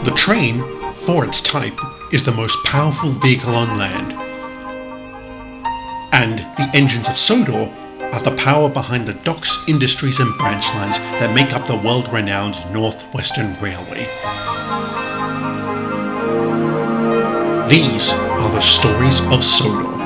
The train, for its type, is the most powerful vehicle on land. And the engines of Sodor are the power behind the docks, industries and branch lines that make up the world-renowned North-Western Railway. These are the stories of Sodor.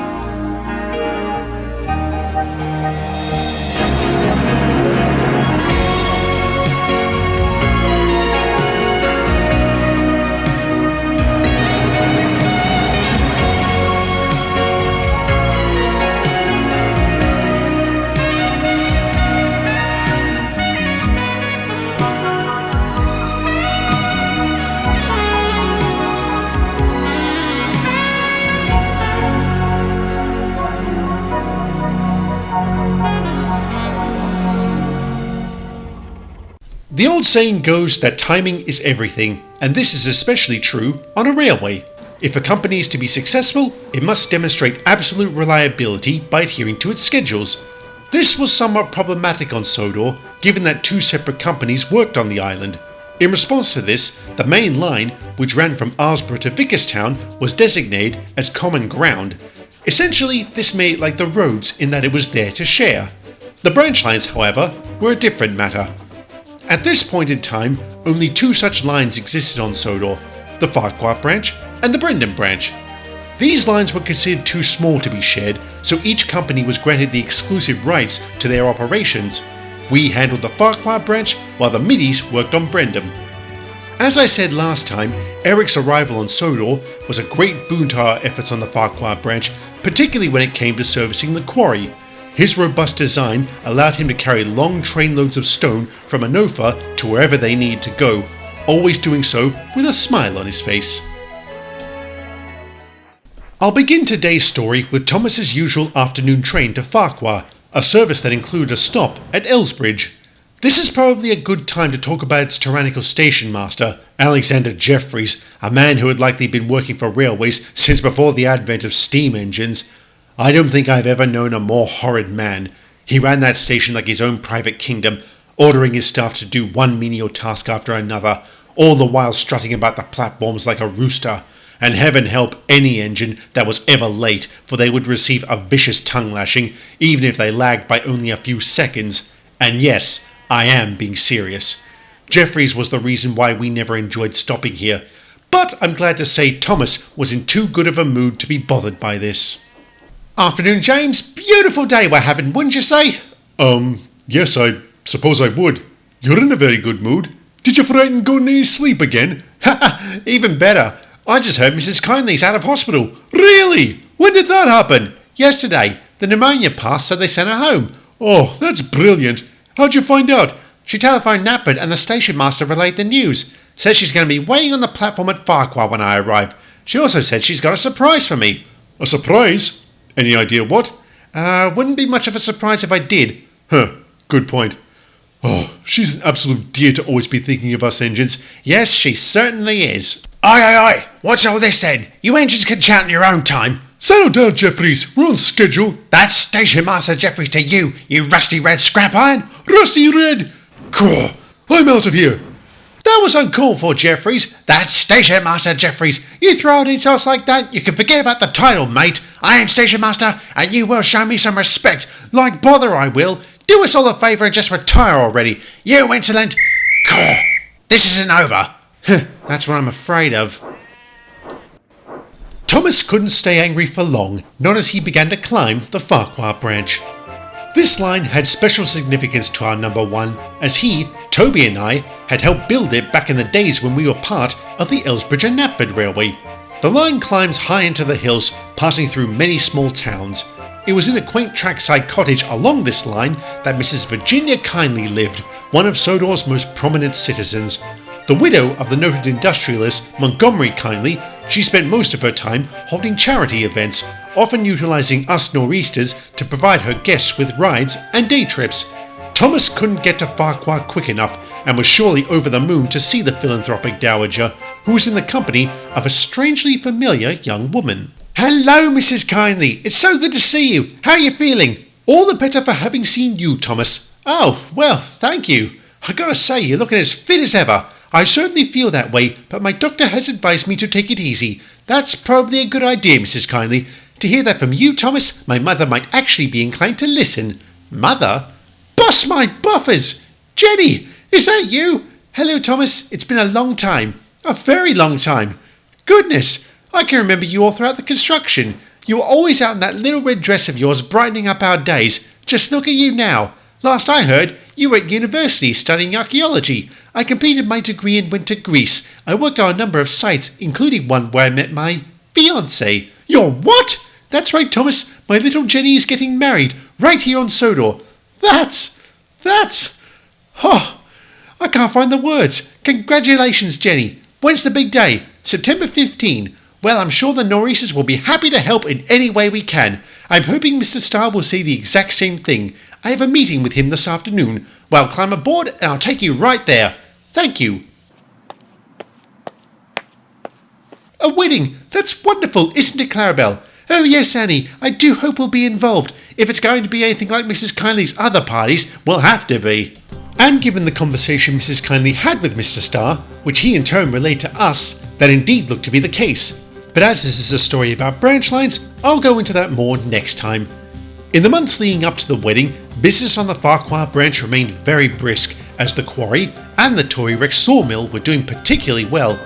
The old saying goes that timing is everything, and this is especially true on a railway. If a company is to be successful, it must demonstrate absolute reliability by adhering to its schedules. This was somewhat problematic on Sodor, given that two separate companies worked on the island. In response to this, the main line, which ran from Arsborough to Vickerstown, was designated as Common Ground. Essentially, this made it like the roads in that it was there to share. The branch lines, however, were a different matter. At this point in time, only two such lines existed on Sodor, the Farquaad branch and the Brendam branch. These lines were considered too small to be shared, so each company was granted the exclusive rights to their operations. We handled the Farquaad branch, while the middies worked on Brendam. As I said last time, Eric's arrival on Sodor was a great boon to our efforts on the Farquaad branch, particularly when it came to servicing the quarry. His robust design allowed him to carry long trainloads of stone from Anofa to wherever they needed to go, always doing so with a smile on his face. I'll begin today's story with Thomas's usual afternoon train to Farquaad, a service that included a stop at Elsbridge. This is probably a good time to talk about its tyrannical station master, Alexander Jeffries, a man who had likely been working for railways since before the advent of steam engines. I don't think I've ever known a more horrid man. He ran that station like his own private kingdom, ordering his staff to do one menial task after another, all the while strutting about the platforms like a rooster. And heaven help any engine that was ever late, for they would receive a vicious tongue lashing, even if they lagged by only a few seconds. And yes, I am being serious. Jeffries was the reason why we never enjoyed stopping here, but I'm glad to say Thomas was in too good of a mood to be bothered by this. Afternoon, James. Beautiful day we're having, wouldn't you say? Yes, I suppose I would. You're in a very good mood. Did you frighten and go any sleep again? Ha! Even better. I just heard Mrs. Kindly's out of hospital. Really? When did that happen? Yesterday. The pneumonia passed, so they sent her home. Oh, that's brilliant. How'd you find out? She telephoned Knapford and the station master relayed the news. Said she's going to be waiting on the platform at Farquaad when I arrive. She also said she's got a surprise for me. A surprise? Any idea what? Wouldn't be much of a surprise if I did. Good point. Oh, she's an absolute dear to always be thinking of us engines. Yes, she certainly is. Aye. What's all this then? You engines can chat in your own time. Settle down, Jeffries. We're on schedule. That's Station Master Jeffries to you, you rusty red scrap iron. Rusty red? Caw, I'm out of here. That was uncalled for, Jeffries. That's Station Master Jeffries. You throw out insults like that, you can forget about the title, mate. I am Station Master, and you will show me some respect. Like bother I will. Do us all a favour and just retire already. You insolent... Caw, this isn't over. That's what I'm afraid of. Thomas couldn't stay angry for long, not as he began to climb the Farquaad branch. This line had special significance to our number one, as he, Toby and I had helped build it back in the days when we were part of the Elsbridge and Knapford Railway. The line climbs high into the hills, passing through many small towns. It was in a quaint trackside cottage along this line that Mrs. Virginia Kindly lived, one of Sodor's most prominent citizens. The widow of the noted industrialist Montgomery Kindly, she spent most of her time holding charity events, often utilising us nor'easters to provide her guests with rides and day trips. Thomas couldn't get to Farquaad quick enough and was surely over the moon to see the philanthropic dowager, who was in the company of a strangely familiar young woman. Hello, Mrs. Kindly. It's so good to see you. How are you feeling? All the better for having seen you, Thomas. Oh, well, thank you. I gotta say, you're looking as fit as ever. I certainly feel that way, but my doctor has advised me to take it easy. That's probably a good idea, Mrs. Kindly. To hear that from you, Thomas, my mother might actually be inclined to listen. Mother? Bust my buffers! Jenny, is that you? Hello, Thomas. It's been a long time. A very long time. Goodness, I can remember you all throughout the construction. You were always out in that little red dress of yours brightening up our days. Just look at you now. Last I heard, you were at university studying archaeology. I completed my degree and went to Greece. I worked on a number of sites, including one where I met my fiancée. Your what? That's right, Thomas. My little Jenny is getting married, right here on Sodor. That's... Oh, I can't find the words. Congratulations, Jenny. When's the big day? September 15. Well, I'm sure the Norrises will be happy to help in any way we can. I'm hoping Mr. Starr will say the exact same thing. I have a meeting with him this afternoon. Well, climb aboard and I'll take you right there. Thank you. A wedding! That's wonderful, isn't it, Clarabelle? Oh yes, Annie, I do hope we'll be involved. If it's going to be anything like Mrs. Kindly's other parties, we'll have to be. And given the conversation Mrs. Kindly had with Mr. Starr, which he in turn relayed to us, that indeed looked to be the case. But as this is a story about branch lines, I'll go into that more next time. In the months leading up to the wedding, business on the Farquaad branch remained very brisk, as the quarry and the Tory Rex sawmill were doing particularly well.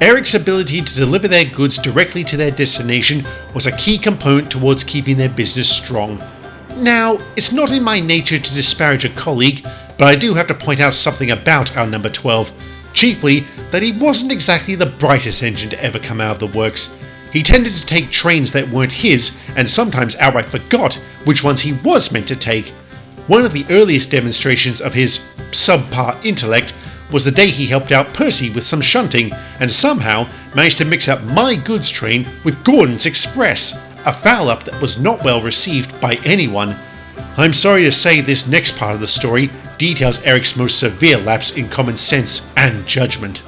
Eric's ability to deliver their goods directly to their destination was a key component towards keeping their business strong. Now, it's not in my nature to disparage a colleague, but I do have to point out something about our number 12, chiefly that he wasn't exactly the brightest engine to ever come out of the works. He tended to take trains that weren't his, and sometimes outright forgot which ones he was meant to take. One of the earliest demonstrations of his subpar intellect was the day he helped out Percy with some shunting, and somehow managed to mix up my goods train with Gordon's express, a foul-up that was not well received by anyone. I'm sorry to say this next part of the story details Eric's most severe lapse in common sense and judgment.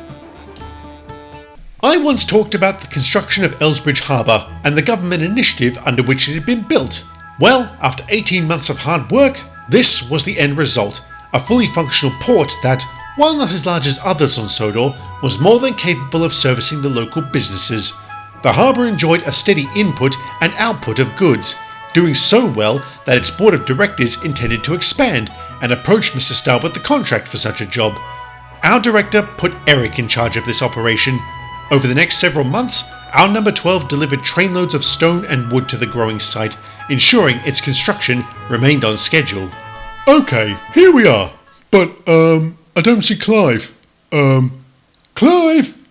I once talked about the construction of Elsbridge Harbour and the government initiative under which it had been built. Well, after 18 months of hard work, this was the end result, a fully functional port that, while not as large as others on Sodor, was more than capable of servicing the local businesses. The harbour enjoyed a steady input and output of goods, doing so well that its board of directors intended to expand and approached Mr. Starr with the contract for such a job. Our director put Eric in charge of this operation. Over the next several months, our number 12 delivered trainloads of stone and wood to the growing site, ensuring its construction remained on schedule. Okay, here we are. But, I don't see Clive. Clive?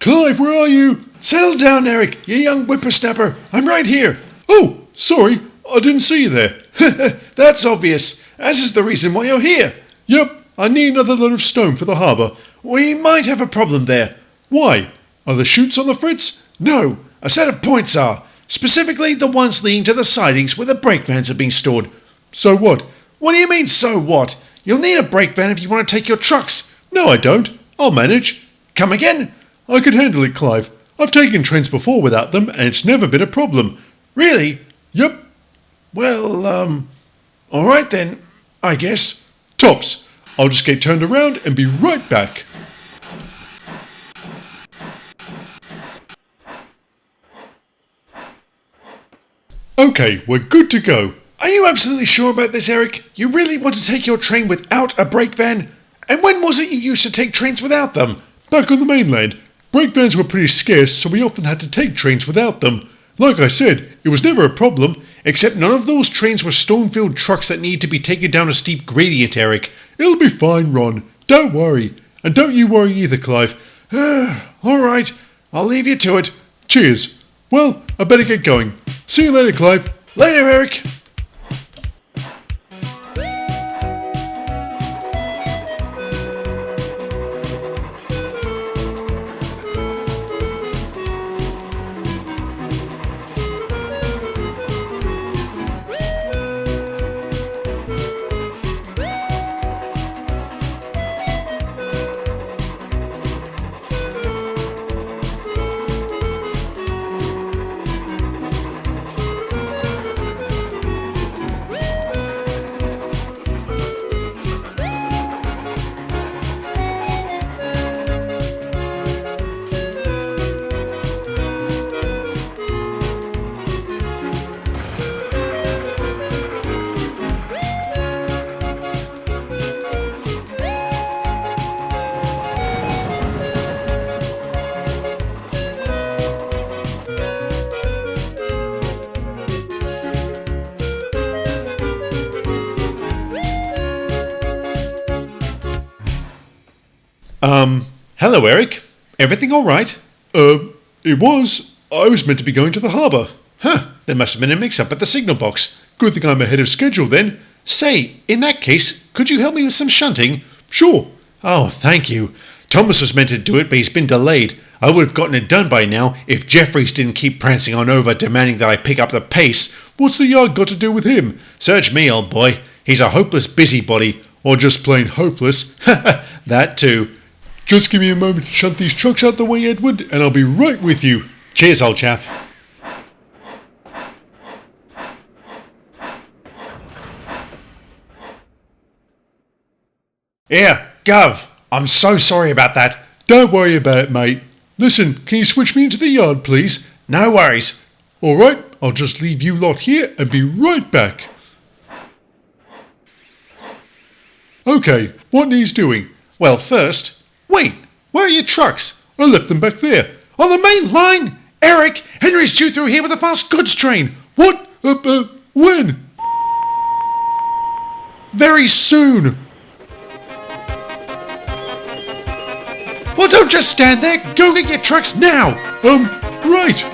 Clive, where are you? Settle down, Eric, you young whippersnapper. I'm right here. Oh, sorry, I didn't see you there. That's obvious, as is the reason why you're here. Yep, I need another load of stone for the harbour. We might have a problem there. Why? Are the chutes on the fritz? No, a set of points are. Specifically the ones leading to the sidings where the brake vans are being stored. So what? What do you mean, so what? You'll need a brake van if you want to take your trucks. No, I don't. I'll manage. Come again? I can handle it, Clive. I've taken trains before without them, and it's never been a problem. Really? Yep. Well, alright then, I guess. Tops. I'll just get turned around and be right back. Okay, we're good to go. Are you absolutely sure about this, Eric? You really want to take your train without a brake van? And when was it you used to take trains without them? Back on the mainland, brake vans were pretty scarce, so we often had to take trains without them. Like I said, it was never a problem. Except none of those trains were stone-filled trucks that need to be taken down a steep gradient, Eric. It'll be fine, Ron. Don't worry. And don't you worry either, Clive. Alright, I'll leave you to it. Cheers. Well, I better get going. See you later, Clive. Later, Eric. Hello, Eric. Everything all right? It was. I was meant to be going to the harbour. Huh, there must have been a mix-up at the signal box. Good thing I'm ahead of schedule then. Say, in that case, could you help me with some shunting? Sure. Oh, thank you. Thomas was meant to do it, but he's been delayed. I would have gotten it done by now if Jeffries didn't keep prancing on over, demanding that I pick up the pace. What's the yard got to do with him? Search me, old boy. He's a hopeless busybody. Or just plain hopeless. That too. Just give me a moment to shunt these trucks out the way, Edward, and I'll be right with you. Cheers, old chap. Here, Gov. I'm so sorry about that. Don't worry about it, mate. Listen, can you switch me into the yard, please? No worries. All right, I'll just leave you lot here and be right back. Okay, what needs doing? Well, first... Wait, where are your trucks? I left them back there. On the main line! Eric, Henry's due through here with a fast goods train. What? When? Very soon. Well, don't just stand there. Go get your trucks now. Right.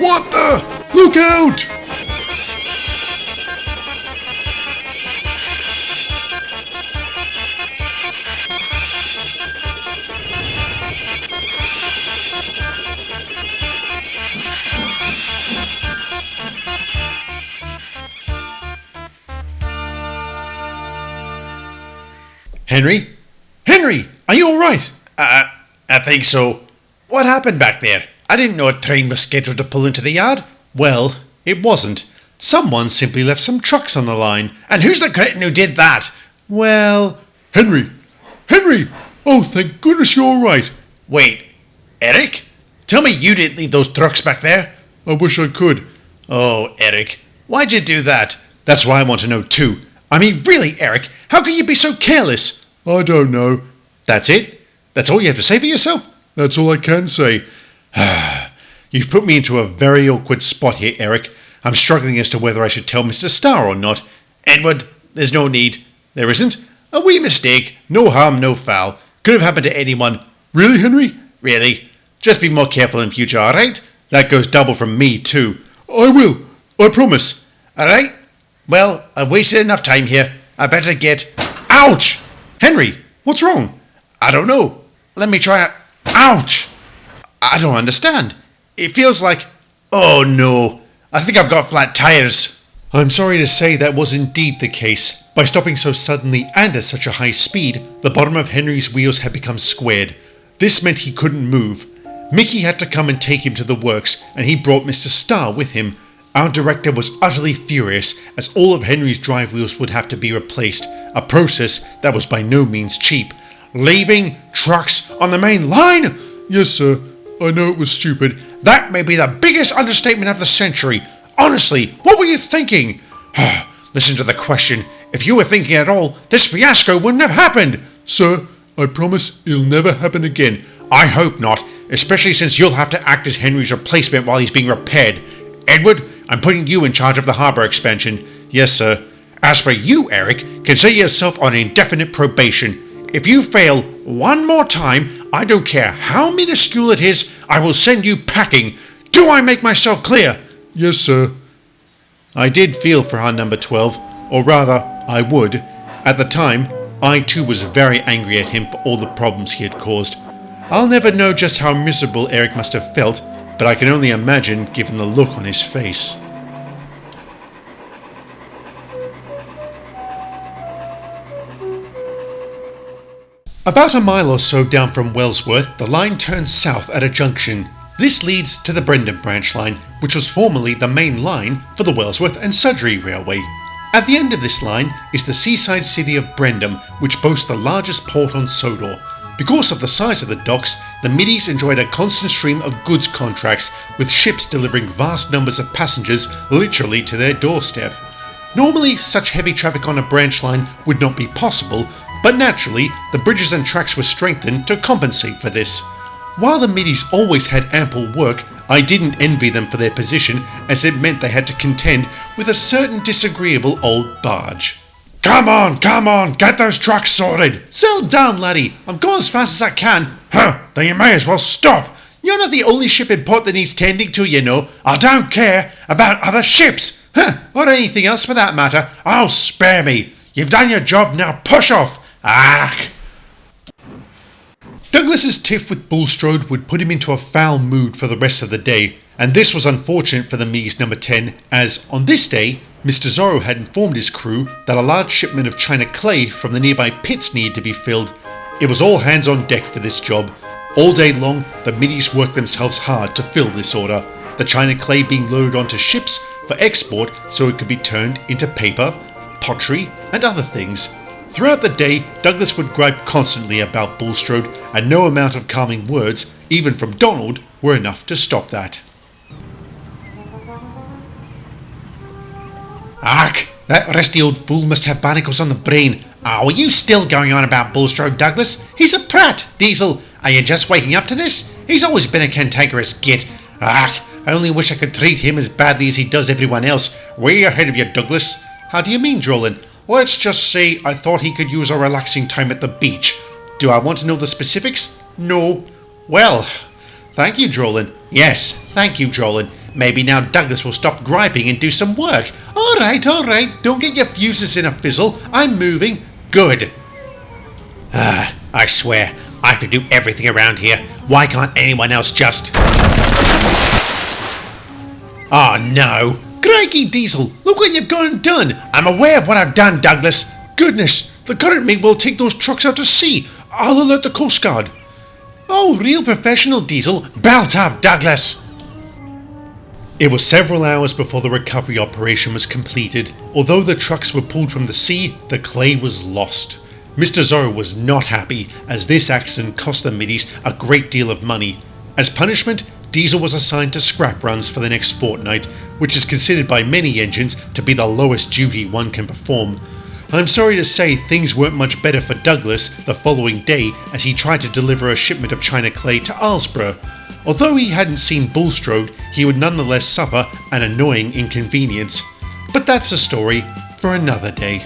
What the? Look out! Henry? Henry, are you all right? I think so. What happened back there? I didn't know a train was scheduled to pull into the yard. Well, it wasn't. Someone simply left some trucks on the line. And who's the cretin who did that? Well... Henry! Henry! Oh, thank goodness you're all right. Wait, Eric? Tell me you didn't leave those trucks back there. I wish I could. Oh, Eric, why'd you do that? That's what I want to know too. I mean, really, Eric, how can you be so careless? I don't know. That's it? That's all you have to say for yourself? That's all I can say. You've put me into a very awkward spot here, Eric. I'm struggling as to whether I should tell Mr. Starr or not. Edward, there's no need. There isn't. A wee mistake. No harm, no foul. Could have happened to anyone. Really, Henry? Really. Just be more careful in future, alright? That goes double from me, too. I will. I promise. Alright? Well, I've wasted enough time here. I better get... Ouch! Henry, what's wrong? I don't know. Let me try it. Ouch! I don't understand. It feels like... Oh no, I think I've got flat tires. I'm sorry to say that was indeed the case. By stopping so suddenly and at such a high speed, the bottom of Henry's wheels had become squared. This meant he couldn't move. Mickey had to come and take him to the works, and he brought Mr. Starr with him. Our director was utterly furious, as all of Henry's drive wheels would have to be replaced, a process that was by no means cheap. Leaving trucks on the main line? Yes, sir. I know it was stupid. That may be the biggest understatement of the century. Honestly, what were you thinking? Listen to the question. If you were thinking at all, this fiasco wouldn't have happened. Sir, I promise it'll never happen again. I hope not, especially since you'll have to act as Henry's replacement while he's being repaired. Edward, I'm putting you in charge of the harbour expansion. Yes, sir. As for you, Eric, consider yourself on indefinite probation. If you fail one more time, I don't care how minuscule it is, I will send you packing. Do I make myself clear? Yes, sir. I did feel for our number 12, or rather, I would. At the time, I too was very angry at him for all the problems he had caused. I'll never know just how miserable Eric must have felt, but I can only imagine given the look on his face. About a mile or so down from Wellsworth, the line turns south at a junction. This leads to the Brendam branch line, which was formerly the main line for the Wellsworth and Sudbury Railway. At the end of this line is the seaside city of Brendam, which boasts the largest port on Sodor. Because of the size of the docks, the middies enjoyed a constant stream of goods contracts, with ships delivering vast numbers of passengers literally to their doorstep. Normally, such heavy traffic on a branch line would not be possible, but naturally, the bridges and tracks were strengthened to compensate for this. While the middies always had ample work, I didn't envy them for their position, as it meant they had to contend with a certain disagreeable old barge. Come on, get those trucks sorted. Settle down, laddie. I'm going as fast as I can. Huh, then you may as well stop. You're not the only ship in port that needs tending to, you know. I don't care about other ships. Or anything else for that matter. Oh, spare me. You've done your job, now push off. Douglas's tiff with Bulstrode would put him into a foul mood for the rest of the day, and this was unfortunate for the Mies number 10, as on this day, Mr. Zorro had informed his crew that a large shipment of China clay from the nearby pits needed to be filled. It was all hands on deck for this job. All day long, the middies worked themselves hard to fill this order, the China clay being loaded onto ships for export so it could be turned into paper, pottery, and other things. Throughout the day, Douglas would gripe constantly about Bulstrode, and no amount of calming words, even from Donald, were enough to stop that. Ark, that rusty old fool must have barnacles on the brain. Oh, are you still going on about Bulstrode, Douglas? He's a prat, Diesel. Are you just waking up to this? He's always been a cantankerous git. Ark, I only wish I could treat him as badly as he does everyone else. Way ahead of you, Douglas. How do you mean, Drolin? Let's just say I thought he could use a relaxing time at the beach. Do I want to know the specifics? No. Well, thank you, Drolin. Yes, thank you, Drolin. Maybe now Douglas will stop griping and do some work. All right. Don't get your fuses in a fizzle. I'm moving. Good. I swear, I have to do everything around here. Why can't anyone else just... Oh no! Crikey, Diesel, look what you've gone and done. I'm aware of what I've done, Douglas. Goodness, the current may well take those trucks out to sea. I'll alert the Coast Guard. Oh, real professional, Diesel. Belt up, Douglas. It was several hours before the recovery operation was completed. Although the trucks were pulled from the sea, the clay was lost. Mr. Zorro was not happy, as this accident cost the middies a great deal of money. As punishment, Diesel was assigned to scrap runs for the next fortnight, which is considered by many engines to be the lowest duty one can perform. I'm sorry to say things weren't much better for Douglas the following day as he tried to deliver a shipment of China clay to Alsborough. Although he hadn't seen Bulstrode, he would nonetheless suffer an annoying inconvenience. But that's a story for another day.